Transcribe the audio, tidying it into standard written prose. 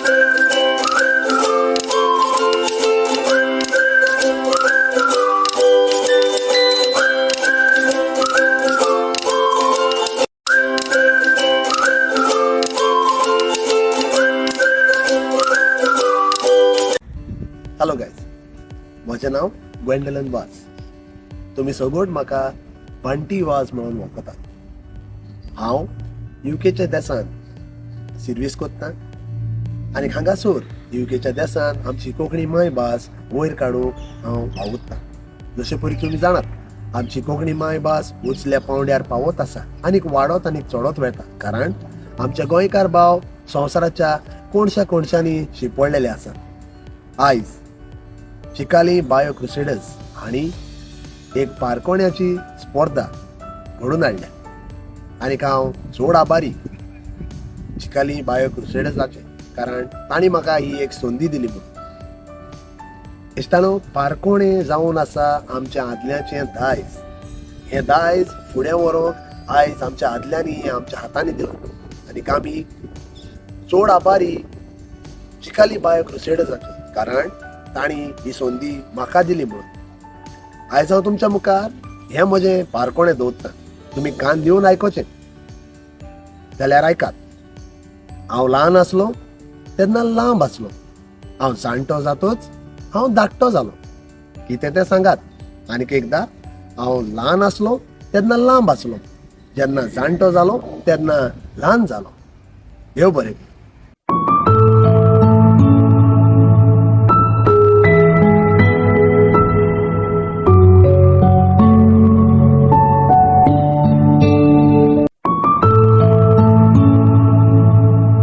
Hello guys, म्हजें नांव ग्वेंडलन वाज. तुमी सगळ्योच म्हाका बंटी वाज म्हणून वळखतात. हांव युकेच्या देशांत सर्वीस करतां आनी हांगासर युकेच्या देशांत आमची कोंकणी मायभास वयर काडूंक हांव आवडटां. जशें परी तुमी जाणात, आमची कोंकणी मायभास उंचल्या पांवड्यार पावत आसा आनीक वाडत आनीक चडत वता, कारण आमचे गोंयकार भाव संवसाराच्या कोणशा कोणशांनी शिंपडलेले आसात. आयज चिकाली बायो-क्रुसेडर्स हांणी एक पारकोण्याची स्पर्धा घडोवन हाडल्या आनीक हांव चड आभारी चिकाली बायो-क्रुसेडर्साचे, कारण तांणी म्हाका ही एक संदी दिली म्हणून. इश्टानो, पारकोणे जावन आसा आमच्या आदल्याचें दायज. हें दायज फुडें व्हरूंक आयज आमच्या आदल्यांनी आमच्या हातांनी दिलां आनीक आमी चड आभारी चिकाली बायो-क्रुसेडर्साचे, कारण तांणी ही संदी म्हाका दिली म्हणून. आयज हांव तुमच्या मुखार हें म्हजें पारकोणें दवरतां. तुमी कान दिवन आयकोचें जाल्यार आयकात. हांव ल्हान आसलो तेन्ना लांब आसलो, हांव जाणटो जातोच हांव धाकटो जालो. कितें तें सांगात. आनीक एकदां, हांव ल्हान आसलो तेन्ना लांब आसलो, जेन्ना जाणटो जालो तेन्ना ल्हान जालो. देव बरें.